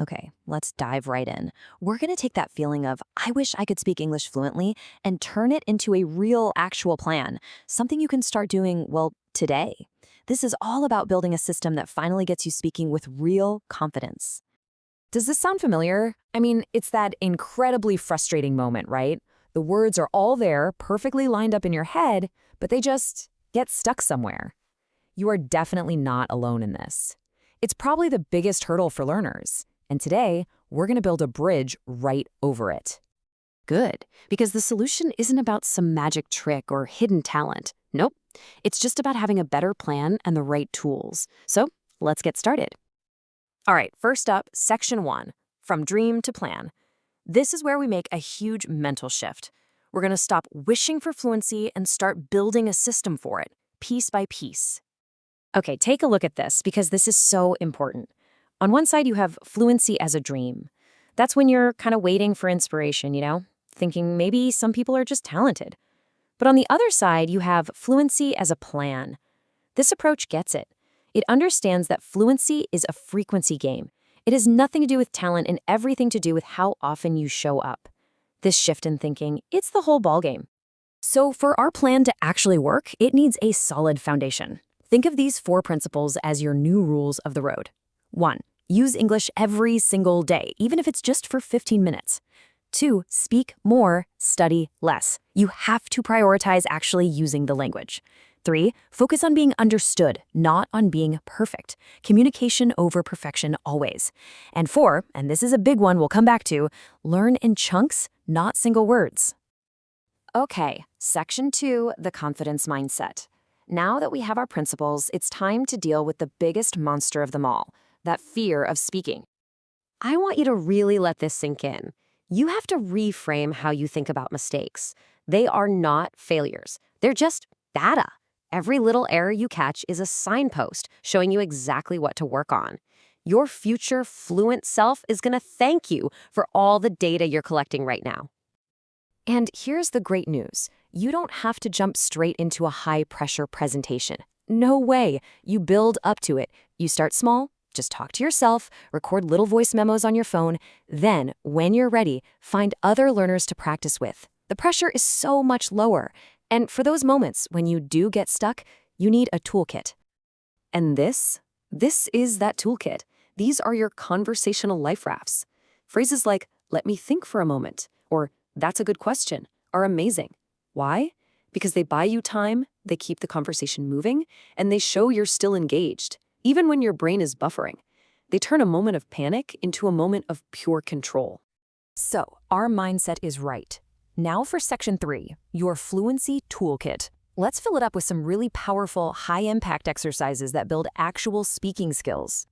Okay, let's dive right in. We're going to take that feeling of, I wish I could speak English fluently, and turn it into a real, actual plan, something you can start doing, well, today. This is all about building a system that finally gets you speaking with real confidence. Does this sound familiar? I mean, it's that incredibly frustrating moment, right? The words are all there, perfectly lined up in your head, but they just get stuck somewhere. You are definitely not alone in this. It's probably the biggest hurdle for learners, and today we're going to build a bridge right over it. Good, because the solution isn't about some magic trick or hidden talent. Nope. It's just about having a better plan and the right tools. So let's get started. All right, first up, section 1, from dream to plan. This is where we make a huge mental shift. We're going to stop wishing for fluency and start building a system for it, piece by piece. Okay, take a look at this because this is so important. On one side, you have fluency as a dream. That's when you're kind of waiting for inspiration, thinking maybe some people are just talented. But on the other side, you have fluency as a plan. This approach gets it. It understands that fluency is a frequency game. It has nothing to do with talent and everything to do with how often you show up. This shift in thinking, it's the whole ballgame. So for our plan to actually work, it needs a solid foundation. Think of these 4 principles as your new rules of the road. 1. Use English every single day, even if it's just for 15 minutes. 2. Speak more, study less. You have to prioritize actually using the language. 3. Focus on being understood, not on being perfect. Communication over perfection always. And 4, and this is a big one we'll come back to, learn in chunks, not single words. Okay, section 2, the confidence mindset. Now that we have our principles, it's time to deal with the biggest monster of them all, that fear of speaking. I want you to really let this sink in. You have to reframe how you think about mistakes. They are not failures. They're just data. Every little error you catch is a signpost showing you exactly what to work on. Your future fluent self is going to thank you for all the data you're collecting right now. And here's the great news. You don't have to jump straight into a high-pressure presentation. No way. You build up to it. You start small, just talk to yourself, record little voice memos on your phone. Then, when you're ready, find other learners to practice with. The pressure is so much lower. And for those moments when you do get stuck, you need a toolkit. And this is that toolkit. These are your conversational life rafts. Phrases like, let me think for a moment, or that's a good question, are amazing. Why? Because they buy you time, they keep the conversation moving, and they show you're still engaged, even when your brain is buffering. They turn a moment of panic into a moment of pure control. So, our mindset is right. Now for section 3, your fluency toolkit. Let's fill it up with some really powerful, high-impact exercises that build actual speaking skills.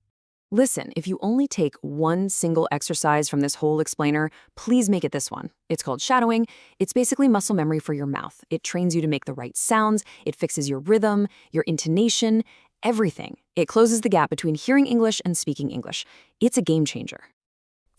Listen, if you only take one single exercise from this whole explainer, please make it this one. It's called shadowing. It's basically muscle memory for your mouth. It trains you to make the right sounds. It fixes your rhythm, your intonation, everything. It closes the gap between hearing English and speaking English. It's a game changer.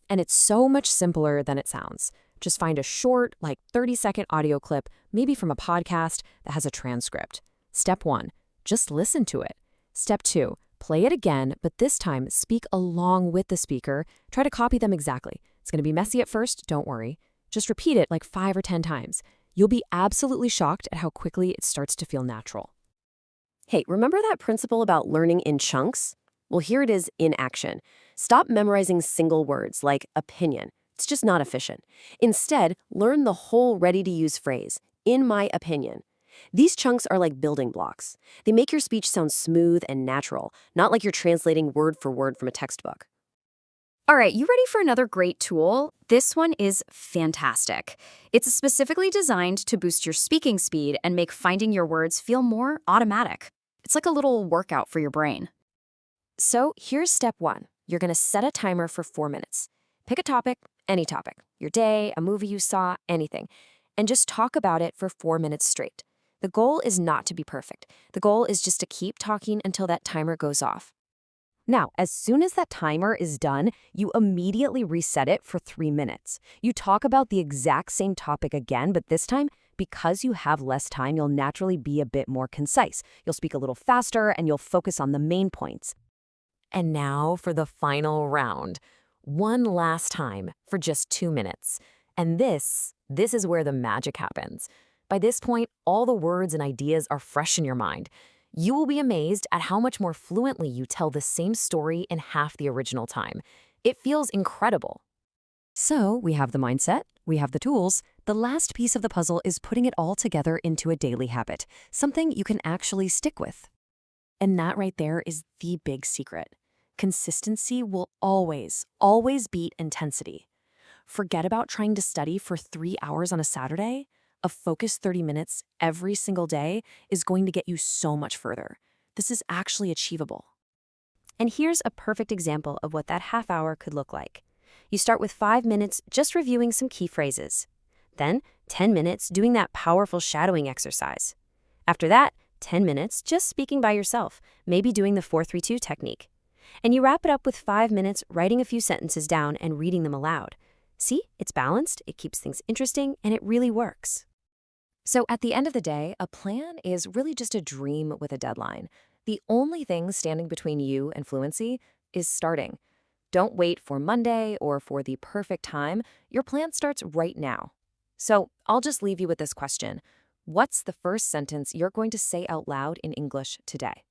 And it's so much simpler than it sounds. Just find a short, 30-second audio clip, maybe from a podcast, that has a transcript. Step 1, just listen to it. Step 2, play it again, but this time speak along with the speaker. Try to copy them exactly. It's going to be messy at first, don't worry. Just repeat it 5 or 10 times. You'll be absolutely shocked at how quickly it starts to feel natural. Hey, remember that principle about learning in chunks? Well, here it is in action. Stop memorizing single words like opinion. It's just not efficient. Instead, learn the whole ready-to-use phrase, in my opinion. These chunks are like building blocks. They make your speech sound smooth and natural, not like you're translating word for word from a textbook. All right, you ready for another great tool? This one is fantastic. It's specifically designed to boost your speaking speed and make finding your words feel more automatic. It's like a little workout for your brain. So here's step 1. You're going to set a timer for 4 minutes. Pick a topic, any topic, your day, a movie you saw, anything, and just talk about it for 4 minutes straight. The goal is not to be perfect. The goal is just to keep talking until that timer goes off. Now, as soon as that timer is done, you immediately reset it for 3 minutes. You talk about the exact same topic again, but this time, because you have less time, you'll naturally be a bit more concise. You'll speak a little faster, and you'll focus on the main points. And now for the final round. one last time for just 2 minutes. And this is where the magic happens. By this point, all the words and ideas are fresh in your mind. You will be amazed at how much more fluently you tell the same story in half the original time. It feels incredible. So we have the mindset, we have the tools. The last piece of the puzzle is putting it all together into a daily habit, something you can actually stick with. And that right there is the big secret. Consistency will always beat intensity. Forget about trying to study for 3 hours on a Saturday. A focused 30 minutes every single day is going to get you so much further. This is actually achievable. And here's a perfect example of what that half hour could look like. You start with 5 minutes just reviewing some key phrases. Then 10 minutes doing that powerful shadowing exercise. After that, 10 minutes just speaking by yourself, maybe doing the 4-3-2 technique. And you wrap it up with 5 minutes writing a few sentences down and reading them aloud. See, it's balanced, it keeps things interesting, and it really works. So at the end of the day, a plan is really just a dream with a deadline. The only thing standing between you and fluency is starting. Don't wait for Monday or for the perfect time. Your plan starts right now. So I'll just leave you with this question. What's the first sentence you're going to say out loud in English today?